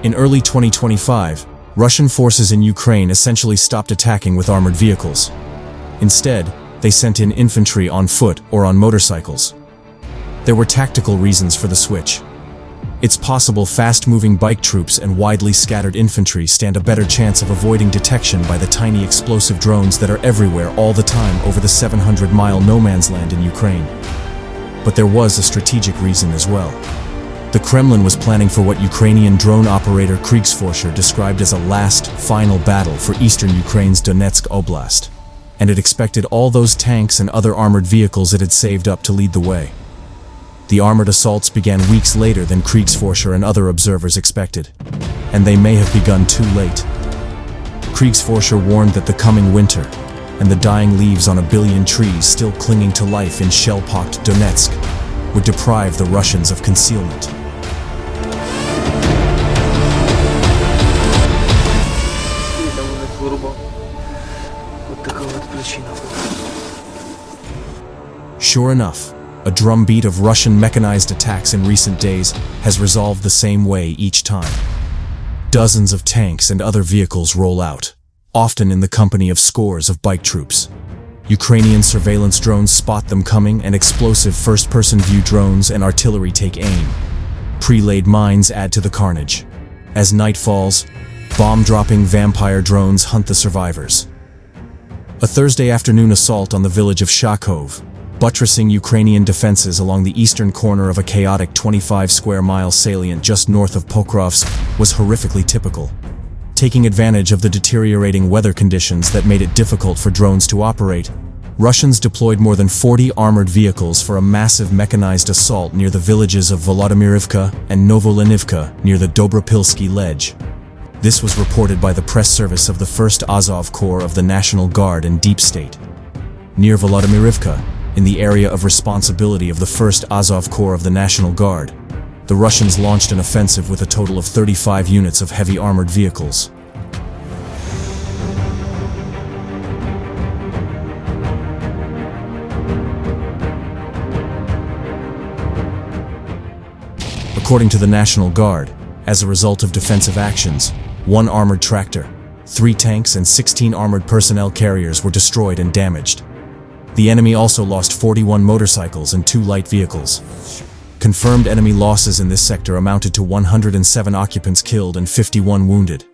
In early 2025, Russian forces in Ukraine essentially stopped attacking with armored vehicles. Instead, they sent in infantry on foot or on motorcycles. There were tactical reasons for the switch. It's possible fast-moving bike troops and widely scattered infantry stand a better chance of avoiding detection by the tiny explosive drones that are everywhere all the time over the 700-mile no-man's land in Ukraine. But there was a strategic reason as well. The Kremlin was planning for what Ukrainian drone operator Kriegsforscher described as a last, final battle for eastern Ukraine's Donetsk Oblast, and it expected all those tanks and other armored vehicles it had saved up to lead the way. The armored assaults began weeks later than Kriegsforscher and other observers expected, and they may have begun too late. Kriegsforscher warned that the coming winter, and the dying leaves on a billion trees still clinging to life in shell-pocked Donetsk, would deprive the Russians of concealment. Sure enough, a drumbeat of Russian mechanized attacks in recent days has resolved the same way each time. Dozens of tanks and other vehicles roll out, often in the company of scores of bike troops. Ukrainian surveillance drones spot them coming, and explosive first-person view drones and artillery take aim. Pre-laid mines add to the carnage. As night falls, bomb-dropping vampire drones hunt the survivors. A Thursday afternoon assault on the village of Shakov, buttressing Ukrainian defenses along the eastern corner of a chaotic 25-square-mile salient just north of Pokrovsk, was horrifically typical. Taking advantage of the deteriorating weather conditions that made it difficult for drones to operate, Russians deployed more than 40 armored vehicles for a massive mechanized assault near the villages of Volodymyrivka and Novoolenivka near the Dobropilsky ledge. This was reported by the press service of the 1st Azov Corps of the National Guard and DeepState. Near Volodymyrivka, in the area of responsibility of the 1st Azov Corps of the National Guard, the Russians launched an offensive with a total of 35 units of heavy armored vehicles. According to the National Guard, as a result of defensive actions, 1 armored tractor, 3 tanks and 16 armored personnel carriers were destroyed and damaged. The enemy also lost 41 motorcycles and 2 light vehicles. Confirmed enemy losses in this sector amounted to 107 occupants killed and 51 wounded.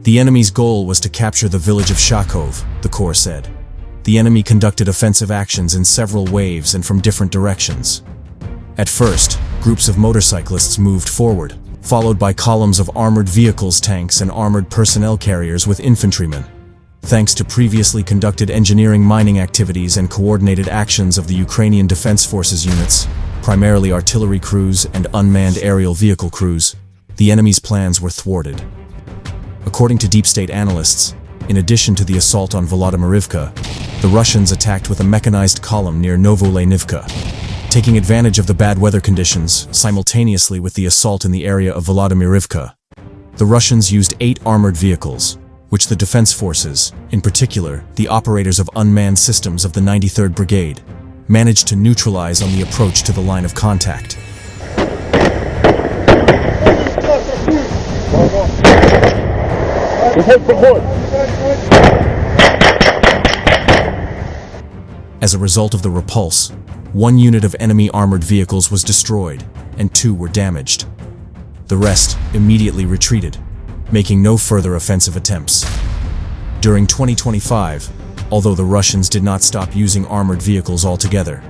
The enemy's goal was to capture the village of Shakov, the Corps said. The enemy conducted offensive actions in several waves and from different directions. At first, groups of motorcyclists moved forward, followed by columns of armored vehicles, tanks, and armored personnel carriers with infantrymen. Thanks to previously conducted engineering mining activities and coordinated actions of the Ukrainian Defense Forces units, primarily artillery crews and unmanned aerial vehicle crews, the enemy's plans were thwarted. According to DeepState analysts, in addition to the assault on Volodymyrivka, the Russians attacked with a mechanized column near Novoolenivka. Taking advantage of the bad weather conditions, simultaneously with the assault in the area of Volodymyrivka, the Russians used 8 armored vehicles, which the defense forces, in particular the operators of unmanned systems of the 93rd Brigade, managed to neutralize on the approach to the line of contact. As a result of the repulse, 1 unit of enemy armored vehicles was destroyed, and 2 were damaged. The rest immediately retreated, making no further offensive attempts. During 2025, although the Russians did not stop using armored vehicles altogether,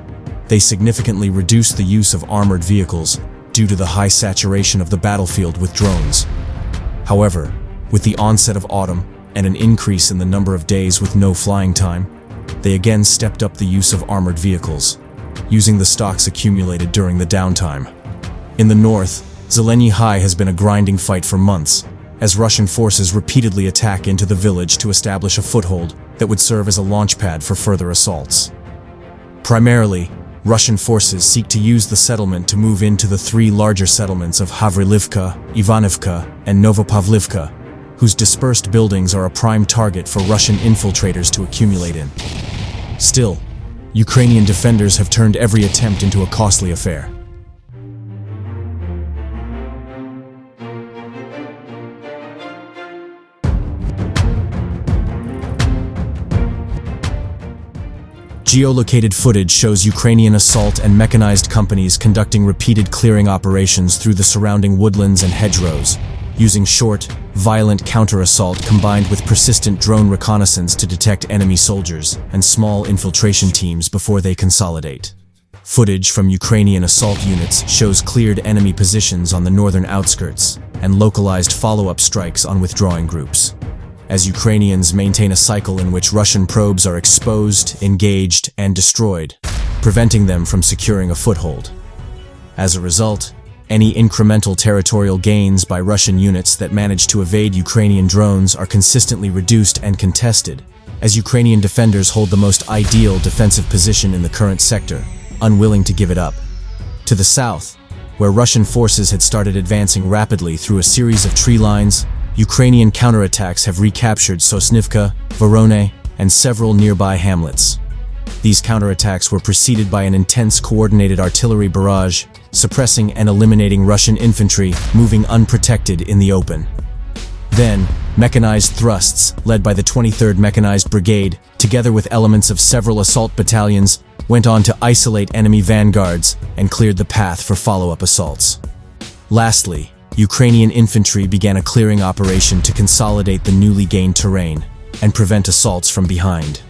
they significantly reduced the use of armored vehicles due to the high saturation of the battlefield with drones. However, with the onset of autumn and an increase in the number of days with no flying time, they again stepped up the use of armored vehicles, using the stocks accumulated during the downtime. In the north, Zeleny High has been a grinding fight for months, as Russian forces repeatedly attack into the village to establish a foothold that would serve as a launchpad for further assaults. Primarily, Russian forces seek to use the settlement to move into the 3 larger settlements of Havrilivka, Ivanivka, and Novopavlivka, whose dispersed buildings are a prime target for Russian infiltrators to accumulate in. Still, Ukrainian defenders have turned every attempt into a costly affair. Geolocated footage shows Ukrainian assault and mechanized companies conducting repeated clearing operations through the surrounding woodlands and hedgerows, using short, violent counter-assault combined with persistent drone reconnaissance to detect enemy soldiers and small infiltration teams before they consolidate. Footage from Ukrainian assault units shows cleared enemy positions on the northern outskirts and localized follow-up strikes on withdrawing groups, as Ukrainians maintain a cycle in which Russian probes are exposed, engaged, and destroyed, preventing them from securing a foothold. As a result, any incremental territorial gains by Russian units that manage to evade Ukrainian drones are consistently reduced and contested, as Ukrainian defenders hold the most ideal defensive position in the current sector, unwilling to give it up. To the south, where Russian forces had started advancing rapidly through a series of tree lines, Ukrainian counterattacks have recaptured Sosnivka, Voronezh, and several nearby hamlets. These counterattacks were preceded by an intense coordinated artillery barrage, suppressing and eliminating Russian infantry moving unprotected in the open. Then, mechanized thrusts, led by the 23rd Mechanized Brigade, together with elements of several assault battalions, went on to isolate enemy vanguards and cleared the path for follow-up assaults. Lastly, Ukrainian infantry began a clearing operation to consolidate the newly gained terrain and prevent assaults from behind.